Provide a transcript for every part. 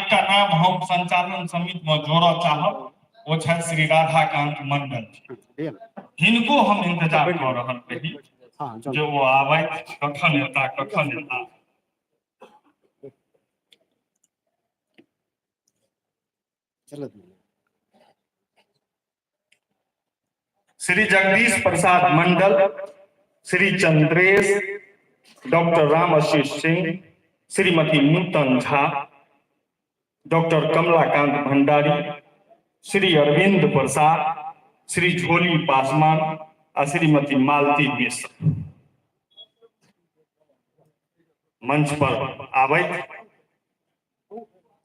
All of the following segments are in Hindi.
एकटा नाम हम संचालन समिति में जोड़ऽ चाहब, वो छथि श्री राधाकांत मंडल। हिनको हम इंतजार कऽ रहल रही जे वो आबै, कखन एता कखन एता। श्री जगदीश प्रसाद मंडल, श्री चंद्रेश, डॉक्टर राम आशीष सिंह, श्रीमती नूतन झा, डॉक्टर कमलाकांत भंडारी, श्री अरविंद प्रसाद, श्री झोली पासवान और श्रीमती मालती मिश्र मंच पर आवे।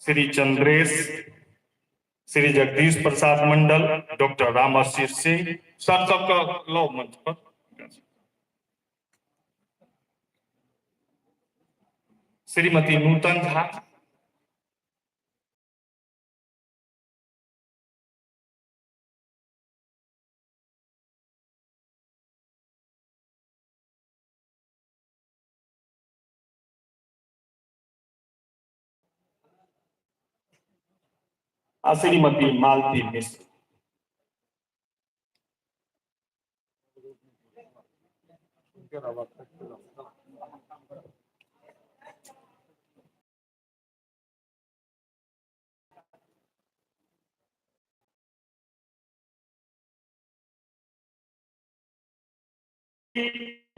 श्री चंद्रेश, श्री जगदीश प्रसाद मंडल, डॉक्टर राम आशीष सिंह, सर सबका लो मंच पर। श्रीमती नूतन झा, श्रीमती मालती मिश्र।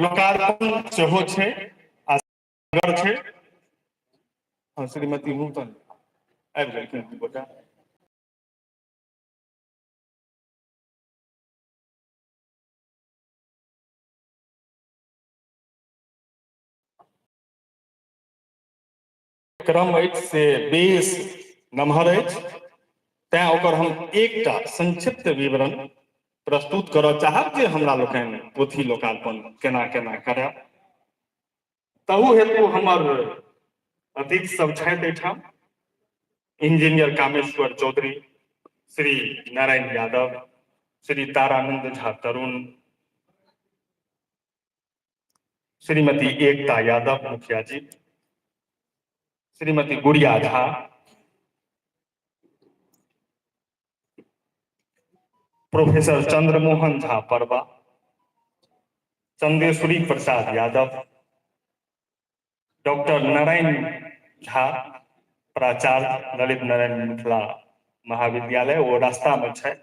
लोकार्पण सेहो छै आ नगर छै। हाँ, श्रीमती नूतन आबि गेलखिन गोटा। क्रम अछि से बेस नमहर अछि, तैं ओकर हम एकटा संक्षिप्त विवरण प्रस्तुत करऽ चाहब जे हमरा लोकनि पोथी लोकार्पण केना केना करब। तहु हेतु हमर अतिथि सब छथि एहिठाम। इंजीनियर कामेश्वर चौधरी, श्री नारायण यादव, श्री तारानंद झा तरुण, श्रीमती एकता यादव मुखिया जी, श्रीमती गुड़िया झा, प्रोफेसर चंद्रमोहन झा परवा, चंदेश्वरी प्रसाद यादव, डॉक्टर नारायण झा प्राचार्य ललित नारायण मिथिला महाविद्यालय, वो रास्ता में है,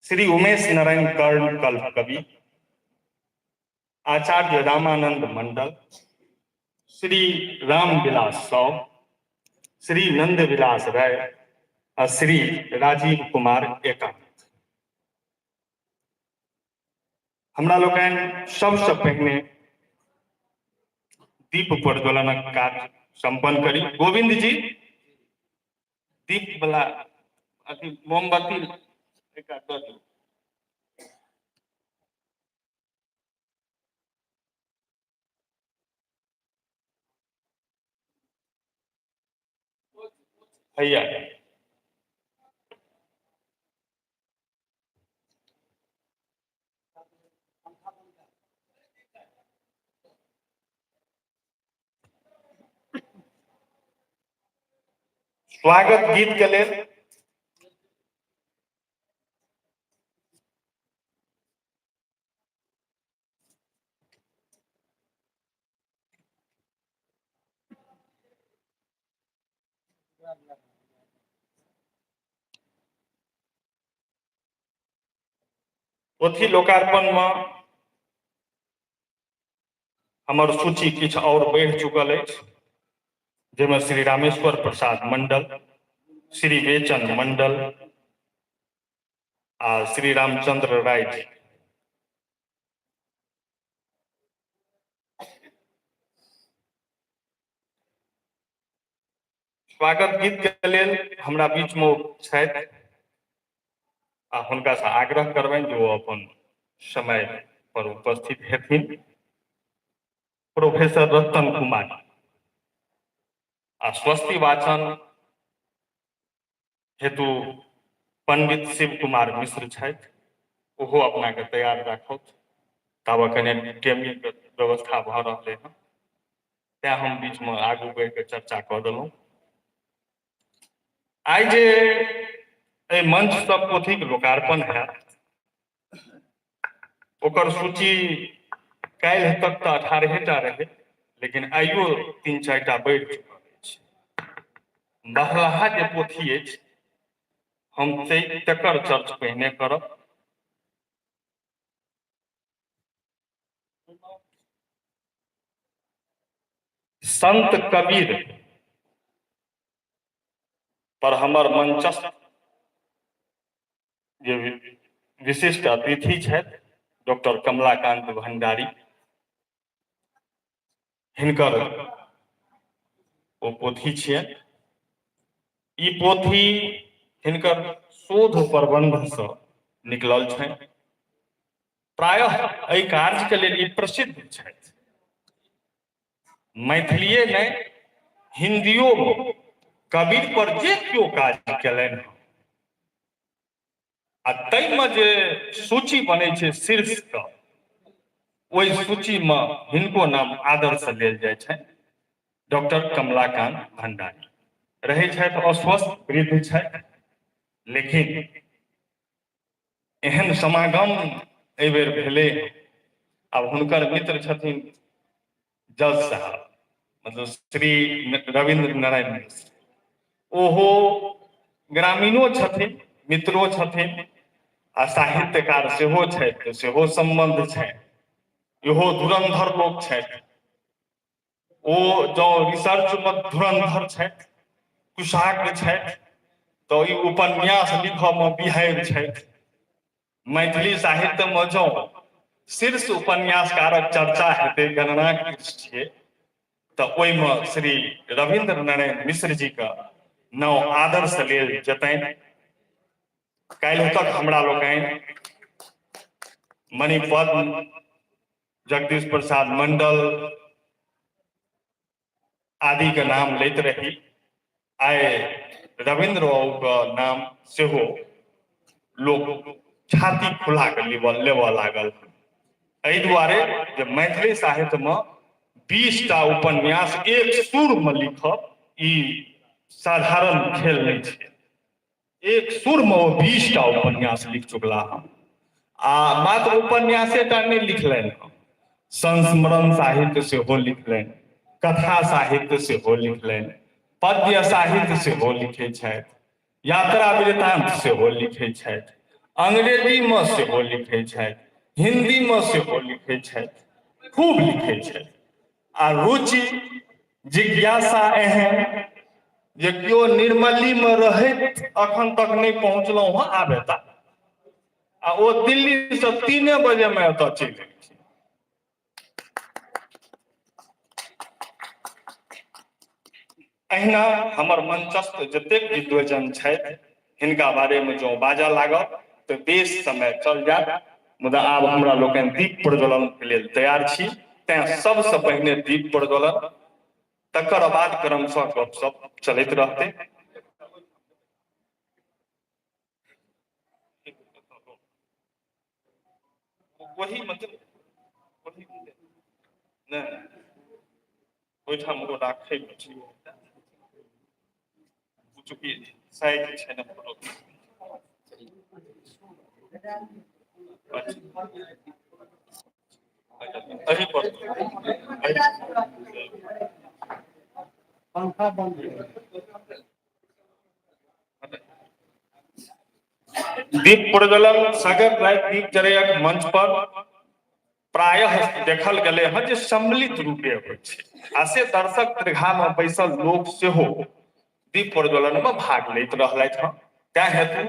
श्री उमेश नारायण कर्ण कल्प कवि, आचार्य रामानंद मंडल, श्री राम विलास सौ, श्री नंद विलास राय और श्री राजीव कुमार एकांत। हमरा लोकनि सबसे पहिने दीप प्रज्वलन कार्य संपन्न करी। गोविंद जी दीप वाला अथी मोमबत्ती एक दो दो। भैया स्वागत गीत के लेल पोथी लोकार्पण में हमर सूची किछ और बढ़ चुकल है, जिसमें श्री रामेश्वर प्रसाद मंडल, श्री बेचन मंडल आ श्री रामचंद्र राय जी। स्वागत गीत के लेल हमरा बीच में छथि आ हुनका से आग्रह करबनि जो अपन समय पर उपस्थित हेथिन। प्रोफेसर रतन कुमार आ स्वस्ति वाचन हेतु पंडित शिव कुमार मिश्र छथि, ओहो अपना के तैयार राखौथ। ताबत कने टेमी के व्यवस्था भ रहले हैं, तैं हम बीच में आगू बढ़ के चर्चा कऽ देलहुँ। आइ जे एहि मंच सब पोथीक लोकार्पण हैत, ओकर सूची काल्हि तक तऽ 18टा रहै, लेकिन आइयो 3-4टा बढ़ि चुकल अछि। बहलाहा जे पोथी अछि, हम तकर चर्च पहिने करब। संत कबीर पर हमर मंचस्थ जे विशिष्ट अतिथि छथि, डॉक्टर कमलाकांत भंडारी, हिनकर ओ पोथी छियनि। ई पोथी हिनकर शोध प्रबंधसँ निकलल छनि। प्रायः एहि कार्यके लेल ई प्रसिद्ध छथि। मैथिलीये नहि, हिन्दियोमे कबीर पर जे केओ काज केलनि, आ ताहिमे जे सूची बनै छै शीर्षके, ओहि सूचीमे हिनको नाम आदरसँ लेल जाइ छनि। डॉक्टर कमलाकांत भंडारी रहै छथि अस्वस्थ, वृद्ध छथि, लेकिन एहन समागम एहि बेर भेलै। आब हुनकर मित्र छथिन जज साहब, मतलब श्री रविन्द्र नारायण मिश्र। ओहो ग्रामीणो छथिन, मित्रो छथिन, आ साहित्यकार सेहो छथि, सेहो सम्बन्ध छनि। इहो धुरन्धर लोक छथि। ओ जँ रिसर्चमे धुरन्धर छथि, कुशाग्र छथि, तऽ ई उपन्यास लिखयमे बिहारि छथि। मैथिली साहित्यमे जँ शीर्ष उपन्यासकारक चर्चा हेतै, गणनाक छियै, तऽ ओहिमे श्री रविन्द्र नारायण मिश्र जीके नाम आदरसँ लेल जेतनि। काल्हि तक हमरा लोकनि मणिपद्म, जगदीश प्रसाद मंडल आदिके नाम लैत रही। आइ रविन्द्र बाबूके नाम सेहो लोक छाती फुला कऽ लेबऽ लागल। एहि दुआरे जे मैथिली साहित्यमे 20टा उपन्यास एक सुरमे लिखब, ई साधारण खेल नहि छै। एक सुरमे ओ 20टा उपन्यास लिख चुकला हँ। आ मात्र उपन्यासे टा नहि लिखलनि हँ, संस्मरण साहित्य सेहो लिखलनि, कथा साहित्य सेहो लिखलनि, पद्य साहित्य सेहो लिखै छथि, यात्रा वृतांत सेहो लिखै छथि, अंग्रेजीमे सेहो लिखै छथि, हिन्दीमे सेहो लिखै छथि, खूब लिखै छथि। आ रुचि जिज्ञासा एहन जे केओ निर्मलीमे रहैत अखन तक नहि पहुँचलहुँ हँ, आब एता। आ ओ दिल्लीसँ 3 बजेमे एतऽ चलि एलखिन। अहिना हमर मंचस्थ जतेक विद्वजन छथि, हिनका बारेमे जँ बाजऽ लागब तऽ बेस समय चल जायत। मुदा आब हमरा लोकनि दीप प्रज्वलनके लेल तैयार छी, तेँ सबसँ पहिने दीप प्रज्वलन, तकर बाद क्रमशः गपशप चलैत रहतै। वही मतलब वही नहि, ओहिठाम ओ राखैमे छै, चूँकि साइज छै ने फोटो। एही पर पंखा बंद। दीप प्रज्वलन सगर राति दीप जरैयक मंच पर प्रायः देखल गेलै हँ जे सम्मिलित रूपे होइ छै, आ से दर्शक दीर्घामे बैसल लोक सेहो दीप प्रज्वलनमे भाग लैत रहलथि हँ। तैँ हेतु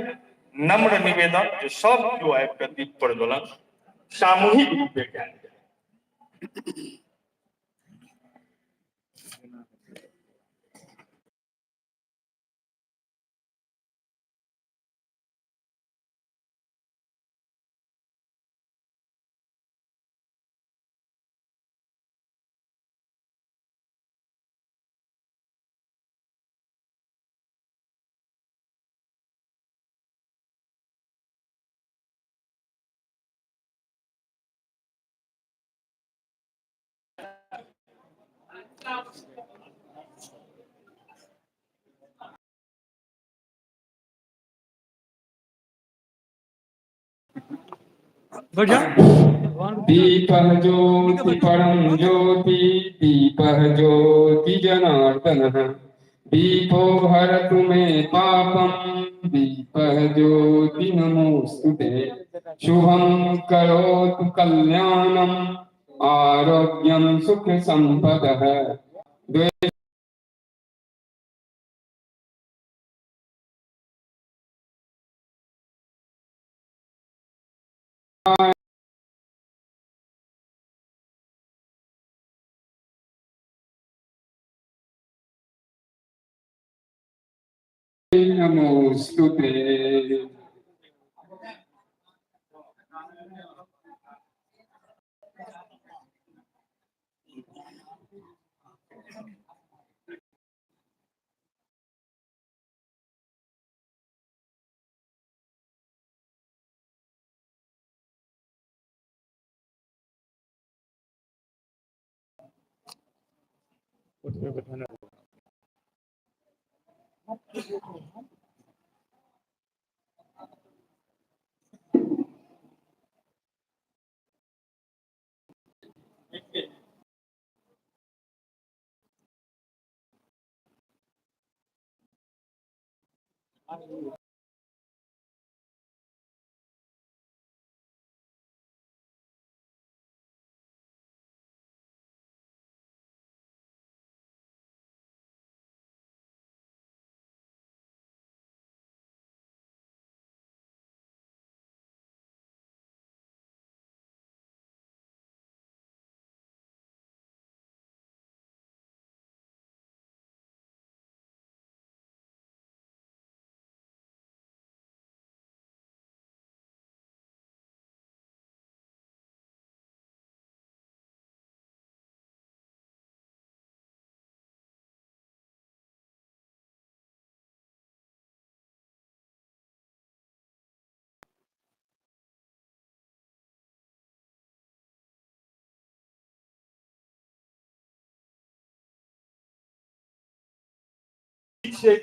नम्र निवेदन जे सब केओ आबि कऽ दीप प्रज्वलन सामूहिक रूपे कयल जाय। दीपः ज्योति परं ज्योति दीपः ज्योति जनार्दनः दीपो हरतु मे पापं दीपः ज्योति नमोस्तुते शुभं करोतु कल्याणं आरोग्यं सुख संपदः नमोस्तुते।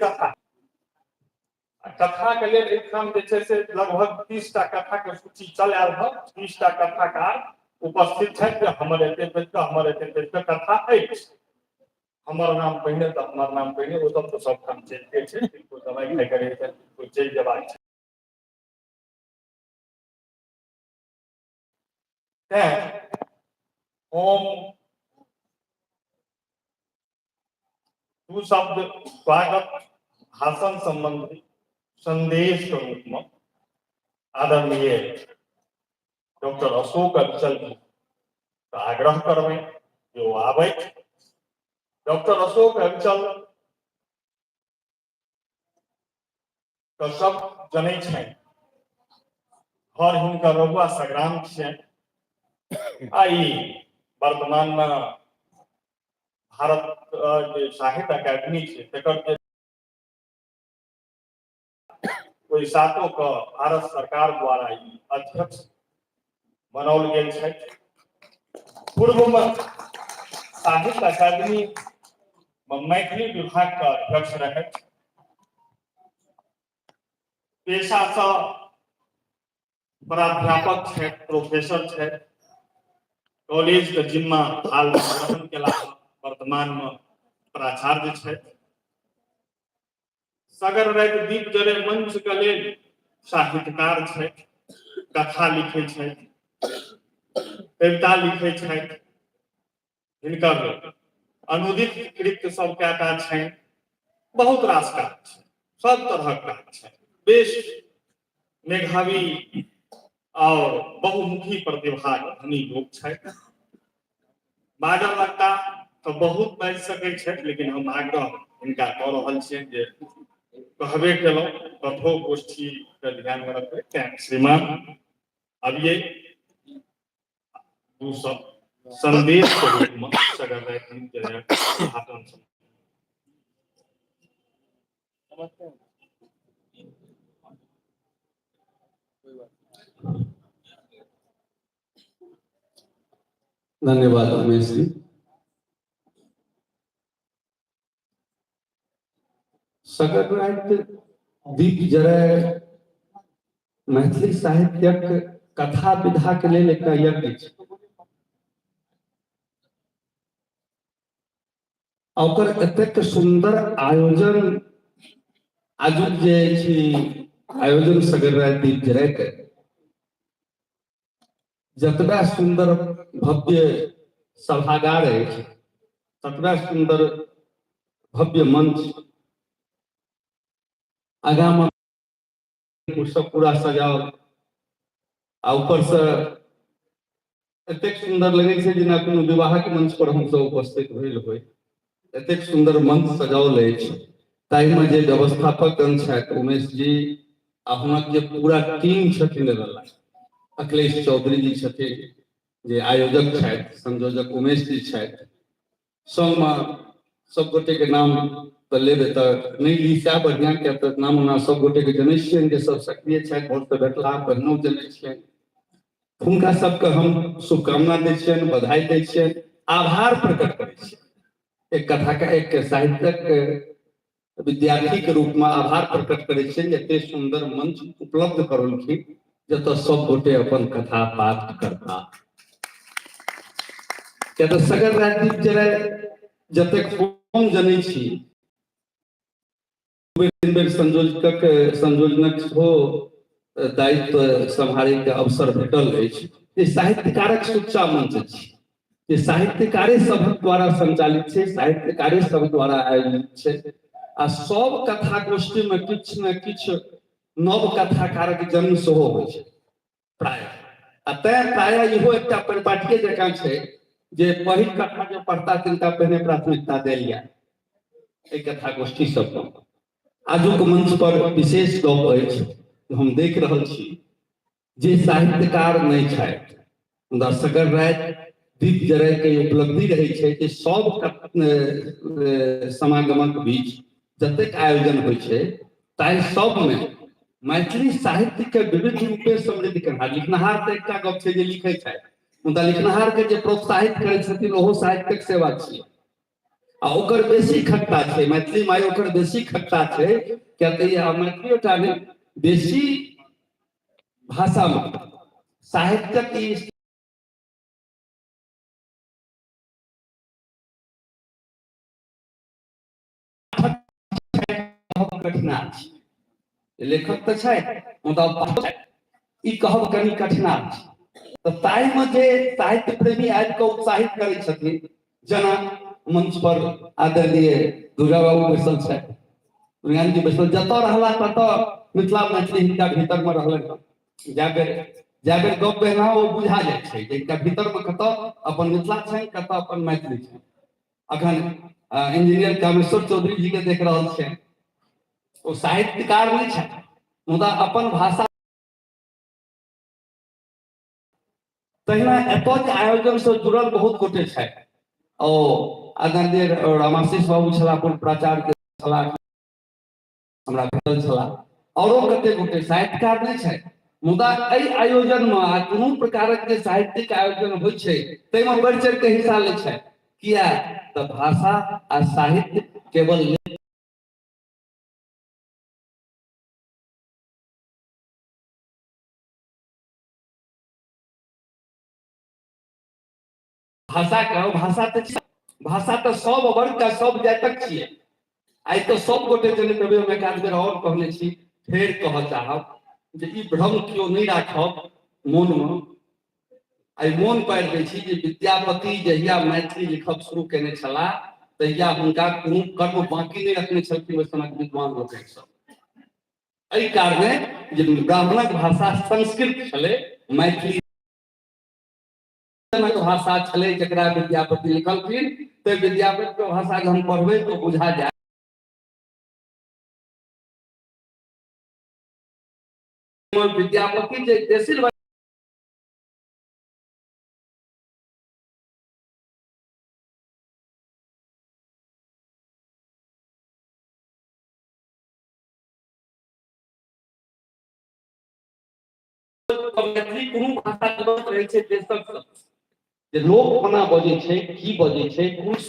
कथा कथा के लिए एहिठाम जे छै से लगभग 30टा कथा के सूची चल आयल है। 30टा कथाकार उपस्थित छथि जे हमर एते कथा अछि। हमर नाम पहिने तऽ हमर नाम पहिने ओ सब तऽ सब ठाम चलिते छै, किनको दवाई खाइ करे छै, किनको चलि जेबाक छै। हम दू शब्द स्वागत भाषण संबंधी संदेश के रूप में आदरणीय डॉक्टर अशोक अविचल जी का आग्रह करबे जो आबे। डॉक्टर अशोक अविचल तो सब जनै छै, घर हिनकर रघुआ संग्राम छै। आई वर्तमान में भारत साहित्य अकादमी छै तकर कोई सातों का भारत सरकार द्वारा अध्यक्ष बनाओल गेल छै। पूर्व में साहित्य अकादमी में मैथिली विभाग का अध्यक्ष रहे। पेशा से प्राध्यापक है, प्रोफेसर है। कॉलेज के जिम्मा हाल में ग्रहण केला, वर्तमान में प्राचार्य है। सगर रात दीप जरे मंच के लेल साहित्यकार है, कथा लिखे है, कविता लिखे है। हिनकर अनुदित कृत सब कएटा छै, बहुत रास काज छै, सब तरहक काज छै। बेश मेधावी और बहुमुखी प्रतिभा धनी लोग छै। बाजल लगता तो बहुत बाजि सकै छै, लेकिन हम आग्रह हिनका कऽ रहल छियनि जे कहबे केलहुँ कथोगोष्ठी के ध्यान में रखबै। तें श्रीमान अबिये दू सब संदेश के रूप में सगर राति के उद्घाटन धन्यवाद उमेश जी। सगर राति दीप जरे मैथिली साहित्यक कथा विधा के लेल एकटा यज्ञ छै, ओकर एतेक सुंदर आयोजन आजुक जे छी आयोजन सगर दीप जराय के जतबा सुंदर भव्य सभागार अछि, ततबा सुंदर भव्य मंच आगा में सब पूरा सजाओ आ ऊपर से एतेक सुंदर लगे छै जेना कोनो विवाह के मंच पर हम सब उपस्थित भेल होय, एतेक सुंदर मंच सजाओल अछि। ताहि में जे व्यवस्थापक गण छथि उमेश जी आ हुनक जे पूरा टीम छथिन रहला, अखिलेश चौधरी जी छथिन जे आयोजक छथि, संयोजक उमेश जी छथि, सब गोटे के नाम तो लेबे तऽ नहीं ली सएह बढ़िया, किया तऽ नाम ओना सब गोटे के जनै छियनि जे सब सक्रिय छथि, भोर से भेटला पहिनौ जनै छियनि, हुनका सबके हम शुभकामना दै छियनि, बधाई दै छियनि, आभार प्रकट करै छियनि। एक कथा का एक साहित्यक विद्यार्थी के रूप में आभार प्रकट करै छियनि जे एते सुंदर मंच उपलब्ध करौलखिन जतऽ सब गोटे अपन कथा पाठ करता। किया तऽ सगर राजदीप जराय जतेक हम जनै छी संयोजनक सेहो दायित्व सम्हारै के अवसर भेटल अछि। ये साहित्यकारक सुच्चा मंच अछि, ये साहित्यकारे सभक द्वारा संचालित छै, साहित्यकारे सब द्वारा आयोजित छै आ सब कथा गोष्ठी में किछ न किछ नव कथाकारक जन्म सेहो होइ छै प्राय। आ तें प्राय इहो एकटा परिपाटिये जकाँ छै जे पहिल कथा जे पढ़ता तिनका पहिने प्राथमिकता देल जाय एहि कथा गोष्ठी सब पर। आजुक मंच पर विशेष गप अछि, हम देख रहल छी जे साहित्यकार नहीं छथि मुदा सगर दीप जराय के उपलब्धि रहे छै कि सब समागमक बीच जतेक आयोजन होइ छै ताहि सब में मैथिली साहित्य के विविध रूपे समृद्ध करनार, लिखनहार तऽ एकटा गप छै जे लिखै छथि मुदा लिखनहार के जे प्रोत्साहित करै छथिन ओहो साहित्यक सेवा छियै। आ ओकर बेसी खट्टा छै, मैथिली माय ओकर बेसी खट्टा छै, किया तऽ मैथिलीटा ने बेसी भाषा में साहित्यक ई कठिना छै, लेखक तऽ छै मुदा ई कहब कनि कठिना छै। तऽ ताहि में जे साहित्य प्रेमी आबि कऽ उत्साहित करै छथिन, जेना मंच पर आदरणीय दुर्गा बाबू बैसल छथि, दुर्गान जी बैसल, जतऽ रहला ततऽ मिथिला मैथिली हिनका भीतर में रहलनि, जाय बेर गप कहना ओ बुझा जाइ छै जे हिनका भीतर में कतऽ अपन मिथिला छनि, कतऽ अपन मैथिली छनि। अखन इंजीनियर कामेश्वर चौधरी जी के देख रहल छियनि, ओ साहित्यकार नहीं छथि मुदा अपन भाषा। तहिना एतऽ के आयोजन से जुड़ल बहुत गोटे छथि, ओ आदरणीय रामाशीष बाबू छलाह पूर्व प्राचार्य के छलाह, हमरा भेटल छलाह, औरो कते गोटे साहित्यकार नहीं छथि मुदा एहि आयोजन में कोनो प्रकारक जे साहित्यिक आयोजन होइ छै ताहि में बढ़ि चढ़ि के हिस्सा लै छथि। किया तऽ भाषा आ साहित्य केवल भाषा तो सब वर्ग का सब जातक छियै। आई तो सब गोटे जनैत हेबै, हम एकाध बेर और कहने छी, फेर कहऽ चाहब जे ई भ्रम केओ नहीं राखब मोन में। आई मोन पाड़ि दै छी जे विद्यापति जहिया मैथिली लिखब शुरू केने छलाह तहिया हुनका कोनो कर्म बाकी नहीं रखने छलखिन ओहि समयक विद्वान लोकनि सब। एहि कारणे जे ब्राह्मणक भाषा संस्कृत छलै, मैथिली भाषा छलै जकरा विद्यापति लिखलखिन, तो विद्यापति के भाषा के हम पढ़बै तो बुझा जाए विद्यापति जे देशील मैथिली कोनो भाषा जीवंत रहै छै देशक सब, जे लोक कोना बजै छै, की बजै छै, कोन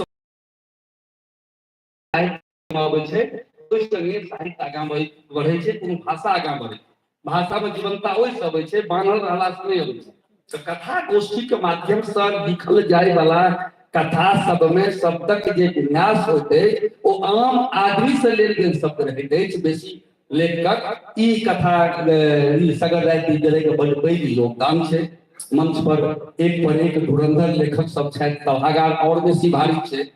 साहित्य अबै छै, ओहि संगे साहित्य आगाँ बढ़ै छै, कोनो भाषा आगाँ बढ़ै छै। भाषा में जीवंता ओहि से अबै छै, बानर रहला से नहीं अबै छै। तो कथा गोष्ठी के माध्यम से लिखल जाय वाला कथा सब में शब्दक जे विन्यास होइत अछि ओ आम आदमी से लेल गेल शब्द रहैत अछि। बेसी लेखक ई कथा ई सगर राति जरै के बड़ पैघ योगदान छै। मंच पर एक धुरंधर लेखक सब छथि, सभागार और बेसी भारी छै,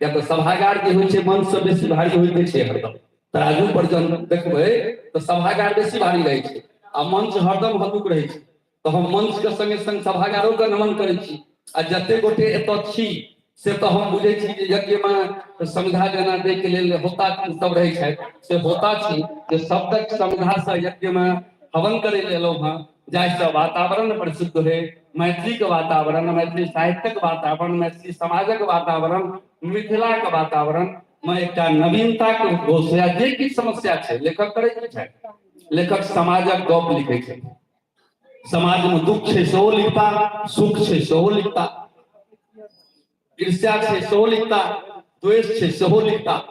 या तो सभागार जे होइ छै मंच से बेसी भारी होइत छै हरदम। तराजू पर जब देखबै तो सभागार बेसी भारी रहै छै आ मंच हरदम हल्लुक रहै छै। तो हम मंच के संगे संग सभागारो के नमन करै छी। आ जते गोटे एतऽ छी से तो हम बुझै छी जे यज्ञ में संविधा जना दै के लेल होता सब रहै छथि, से होता छी जे शब्दक संविधा से यज्ञ में हवन करे एलहुँ हँ, जाहिसँ वातावरण प्रसिद्ध होय, मैथिली के वातावरण, मैथिली साहित्यक वातावरण, मैथिली समाजक वातावरण, मिथिला के वातावरण में एकटा नवीनता के घोष होय। जे किछु समस्या छै लेखक करै की छथि, लेखक समाजक गप लिखै छै, समाज में दुख छै सेहो लिखता, सुख छै सेहो लिखता, ईर्ष्या छै सेहो लिखता, द्वेष छै सेहो लिखता,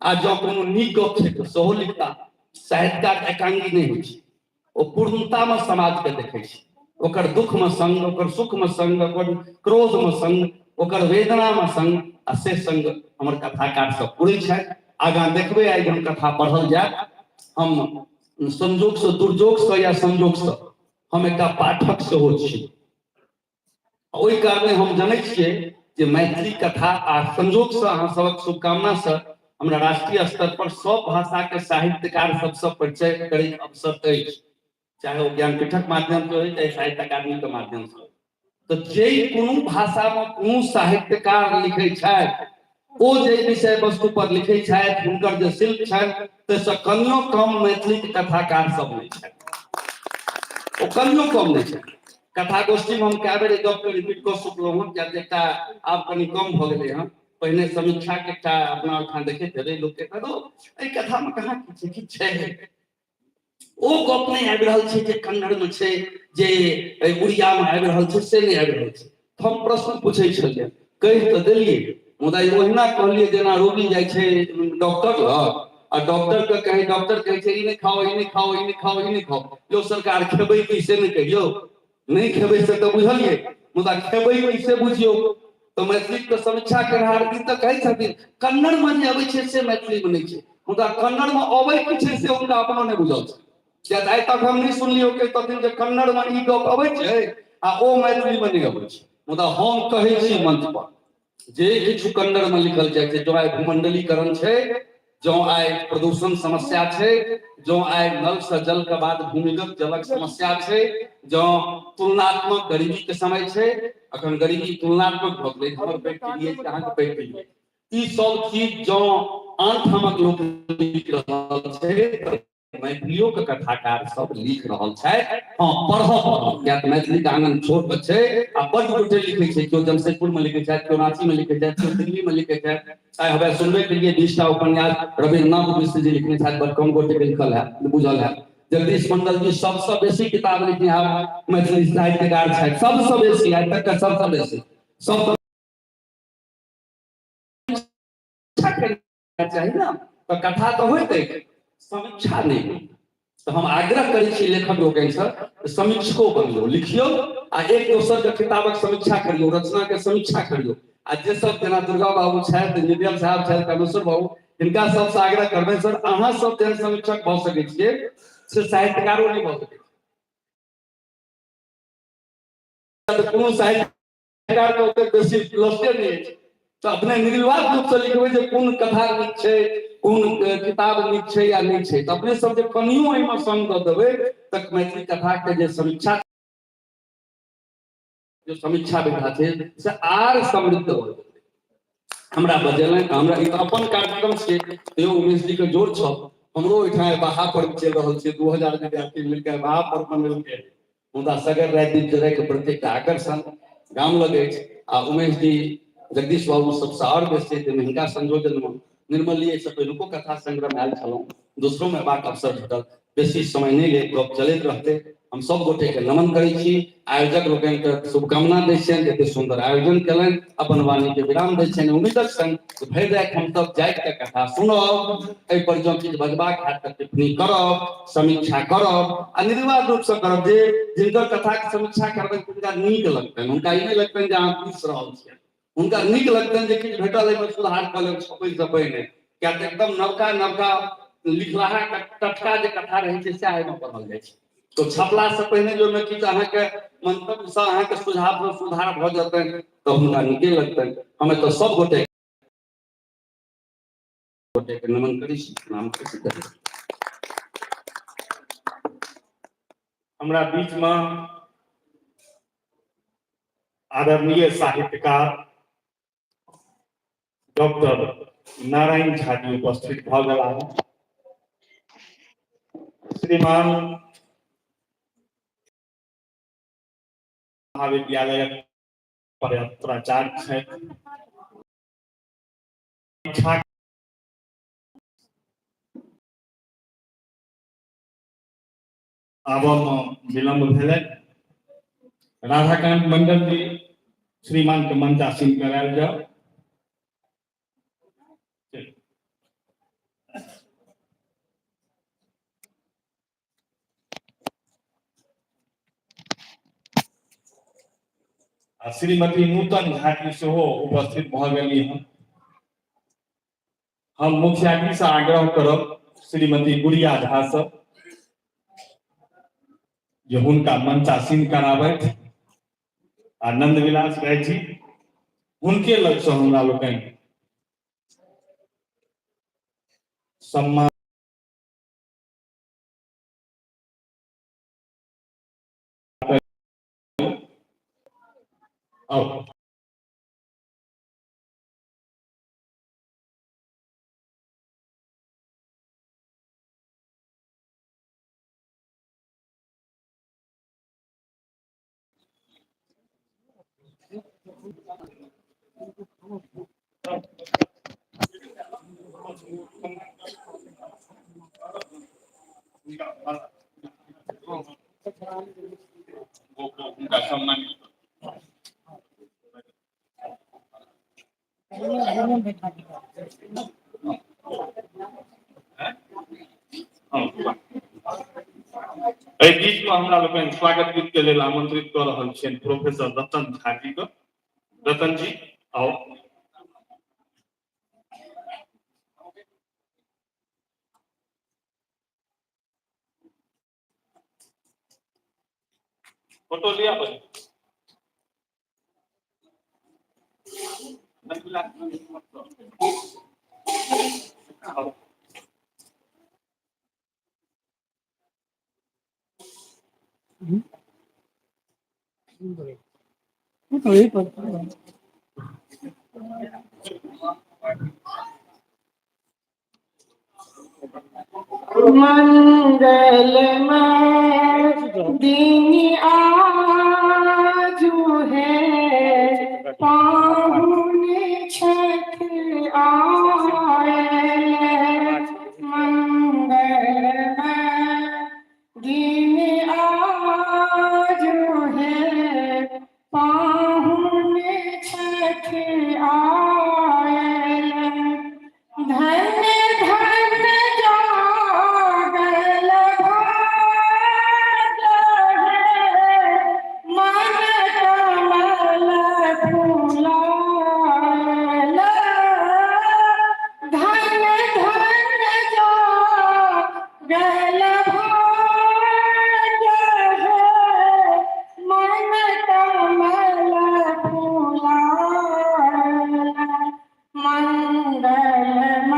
आ जँ कोनो नीक गप छै तऽ सेहो लिखता। साहित्यकार एकांगी नहीं होइ छै, ओ पूर्णता में समाज के देखै छै, ओकर दुख में संग, ओकर सुख में संग, ओकर क्रोध में संग, ओकर वेदना में संग, आ से संग हमर कथाकार सब पुरै छथि। आगाँ देखबै आइ हम कथा पढ़ल जायत। हम संजोग से दुर्जोग से या संजोग से हम एकटा पाठक सेहो छी, ओहि कारणे हम जनै छियै जे मैथिली कथा आ संजोग से अहाँ सबक शुभकामना से हमरा राष्ट्रीय स्तर पर सब भाषा के साहित्यकार सबसे परिचय करैके अवसर अछि, चाहे वो ज्ञानपीठक माध्यम से हो चाहे साहित्य अकादमी के माध्यम से। तो जे कोनो भाषा में कोनो साहित्यकार लिखै छथि ओ जे विषय वस्तु पर लिखै छथि, हुनकर जे शिल्प छनि ताहिसँ कनियो कम मैथिली के कथाकार सब नहि छथि, ओ कनियो कम नहि छथि। कथा गोष्ठी में हम कए बेर गप के रिपीट कऽ चुकलहुँ हँ, किया एकटा आब कनि कम भऽ गेलै हँ। पहिने समीक्षा के एकटा अपना ओहिठाम देखैत हेबै लोक के एहि कथा में कहाँ किछु छै, ओ गप नहीं आबि रहल छै जे कन्नड़ में छै, जे उड़िया में आबि रहल छै, से नहीं आबि रहल छै। हम प्रश्न पूछै छलियै, कहि तऽ देलियै, मुदा ओहिना कहलियै जेना रोगी जाइ छै डॉक्टर लग आ डॉक्टर के कहे डॉक्टर कहै छै ई नहीं खाओ, ई नहीं खाओ, ई नहीं खाओ, ई नहीं खाओ, जो सरकार खेबै की से नहीं कहियौ, नहीं खेबै से तऽ बुझलियै, मुदा खेबै की से बुझियौ। तो मैथिली के समीक्षा केनहार ई तऽ कहै छथिन कन्नड़ में जे अबै छै से मैथिली में नहीं छै, मुदा कन्नड़ में अबै की छै से हुनका अपनो नहीं बुझल छै। किया आइ तक हम नहीं सुनलियै कहै छथिन जे कन्नड़ में ई गप अबै छै आ ओ मैथिली में नहीं अबै छै, मुदा हम कहै छी मंच पर जे किछु कन्नड़ में लिखल जाइ छै, जो आइ भूमंडलीकरण छै, जो आइ प्रदूषण समस्या छै, जो आइ नल से जल के बाद भूमिगत जलक समस्या छै, जो तुलनात्मक गरीबी के समय छै, अखन गरीबी तुलनात्मक भऽ गेलै, हमर पेट के लिए अहाँ के पेट के लिए, ई सब चीज जो आन ठामक लोक लिख रहल छै, मैथिलियों के कथाकार सब लिख रहल छथि। हाँ पढ़ब, किया तऽ मैथिली के आंगन छोट छै आ बड़ गोटे लिखै छै, केओ जमशेदपुर में लिखै छथि, केओ रांची में लिखै छथि, केओ दिल्ली में लिखै छथि। आइ हवे सुनबे केलिए 20 टा उपन्यास रविन्द्रनाथ मिश्र जी लिखने छथि, बड़ कम गोटे के लिखल है बुझल है। जगदीश मंडल जी सबसे बेसी किताब लिखनिहार मैथिली साहित्यकार छथि, सबसे बेसी आइ तक के सबसे बेसी, सब चाहिए ना, तो कथा तो होते समीक्षा नहीं। तो हम आग्रह करै छी लेखक लोकनि से समीक्षको बनियो, लिखियो आ एक दोसर के किताबक समीक्षा करियो, रचना के समीक्षा करियो। आ जे सब जेना दुर्गा बाबू छथि, नितिन साहब छथि, कामेश्वर बाबू, हिनका सबसे आग्रह करबै सर अहाँ सब जेहन समीक्षक भऽ सकै छियै से साहित्यकारो नहीं भऽ सकै छै। कोनो साहित्यकार के ओते बेसी लस्टे नहीं है, तो अपने निर्विवाद रूप से लिखबै जे कोन कथा नीक छै, कोन किताब नीक छै या नहीं छै, तो अपने सब जे कनियो एहि में संग दऽ देबै तक मैथिली कथा के जे समीक्षा विधा छै से आर समृद्ध हो जेतै। हमरा बजेलनि, हमरा ई अपन कार्यक्रम छै, तैयो उमेश जी के जोर छ, हमरो ओहिठाम बहा पर्व चलि रहल छै, 2000 विद्यार्थी मिलकर बहा पर्व मनेलकै, मुदा सगर राति जरै के प्रति एकटा आकर्षण गाम लग अछि। आ उमेश जी जगदीश बाबू सबसे और बेसी हिनका संयोजन में निर्मलीय से पहिलुको कथा संग्रह में आयल छलहुँ, दोसरो में बात अवसर भेटल, बेसी समय नहीं ले, गप चलैत रहतै। हम सब गोटे के नमन करै छी। आयोजक लोकनि के शुभकामना दै छियनि जे एते सुंदर आयोजन केलनि। अपन वाणी के विराम दै छियनि, उम्मीदक संग जे भरि राति हम सब जागि के कथा सुनब, एहि पर जँ किछु बजबाक हैत तऽ टिप्पणी करब, समीक्षा करब आ निर्वाध रूप से करब। जे जिनकर कथा के समीक्षा करबै तिनका नीक लगतनि, हुनका ई नहि लगतनि जे अहाँ पूछ रहल छियनि, हुनका नीक लगतनि जे किछु भेटल एहिमे सुधार कऽ लेब छपै सपै नहि। किया तऽ एकदम नवका नवका लिखलाहा टटका जे कथा रहै छै सएह एहिमे पढ़ल जाइ छै। तो छपला से पहिने जो में किछु अहाँके मंतव्य से अहाँके सुझाव से सुधार भऽ जेतनि तऽ हुनका नीके लगतनि। हमें तो सब गोटे के नमन करी छी, प्रणाम करी छी। हमरा बीच में आदरणीय साहित्यकार डॉक्टर नारायण झा जी उपस्थित भऽ गेलाह। श्रीमान महाविद्यालय प्राचार्य छथि। शिक्षा आबऽ में विलम्ब भेलै। राधाकांत मंडल जी श्रीमान के मंचासीन करायल जाओ। आ श्रीमती नूतन झा जी सेहो उपस्थित भऽ गेली हन। हम मुखिया जी से आग्रह करब श्रीमती गुड़िया झा से जे हुनका मंचासीन कराबथि। आ नंद विलास राय जी हुनके लग से हमरा लोकनि सम्मान आओ। उनका सम्मान एहि बीच में हमरा लोकनि स्वागत गीत के लेल आमंत्रित कऽ रहल छियनि प्रोफेसर रतन झा जी के। रतन जी आओ। फोटो लिया बस। आओ। मंगलमय दिन आजू है, पाहुन छठ आए। मंगलमय दिन आजू है, पाहुन छठ आए। धन धन जागल भाग है, मन कमल फुलायल। धन धन जागल भाग है, मन कमल फुलायल। मंगलमय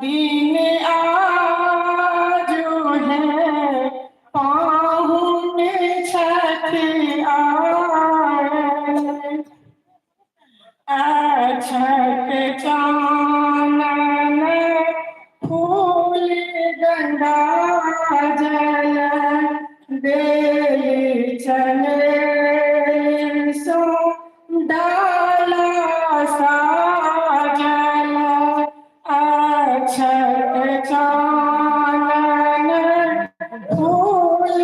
दिन आजू है, पाहुन छठ आए। अक्षत चानन फूल गंगा जल, बेली चमेली सो डाला साजल। अक्षत चानन फूल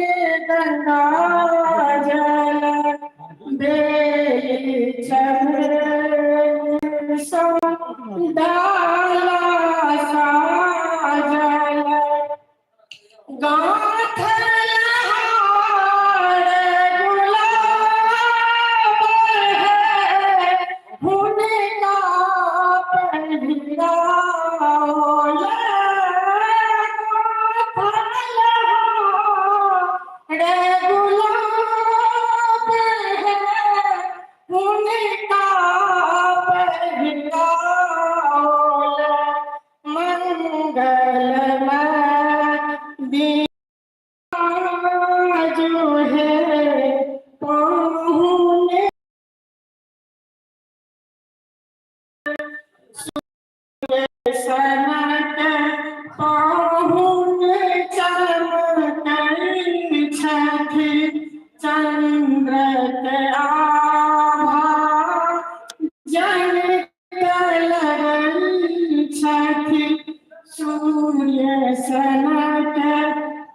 सूर्य सनक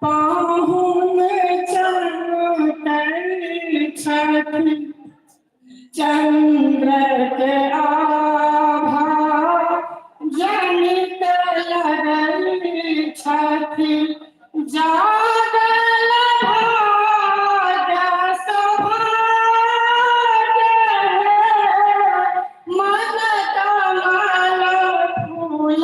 पाहुन चमकै छथि, चंद्र के आभा जनित लगै छथि, जागल भाग्य सौभाग्य मन कमल फूल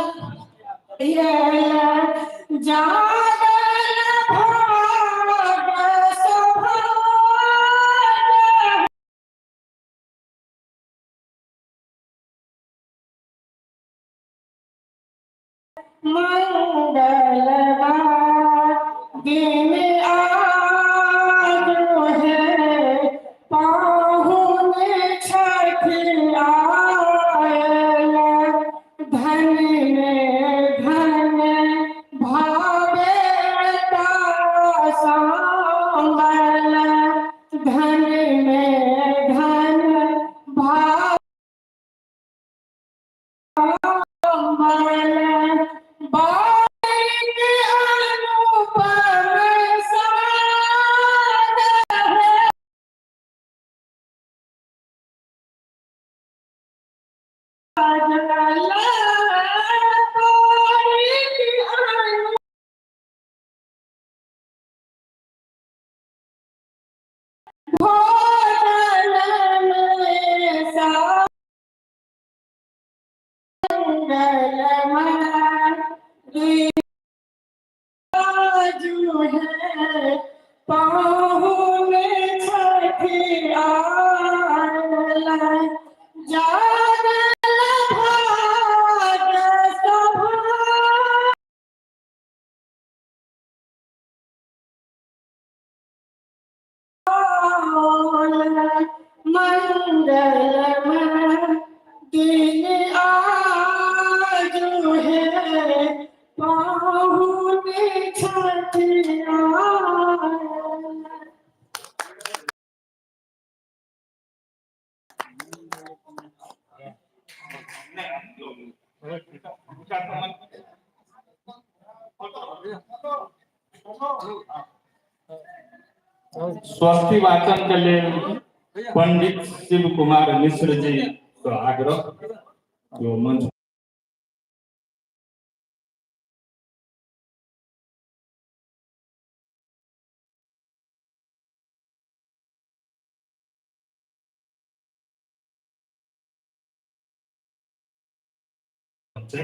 जागल भाग्य सौभाग्य मंगलवार दिन आज है, पाहुन छठि आयल, धन में धन भावेता सांबल, धन में धन भाव बारिक अनुपम सार है, भोजन में मंगलमय आजू है, पाहुन छठि आयल, जागल भाग्य सौभाग्य मंगलमय दिन आजू है, पाहुन छठि आयल। स्वस्ति वाचन के लिए पंडित शिव कुमार मिश्र जी का आग्रह जो मंच से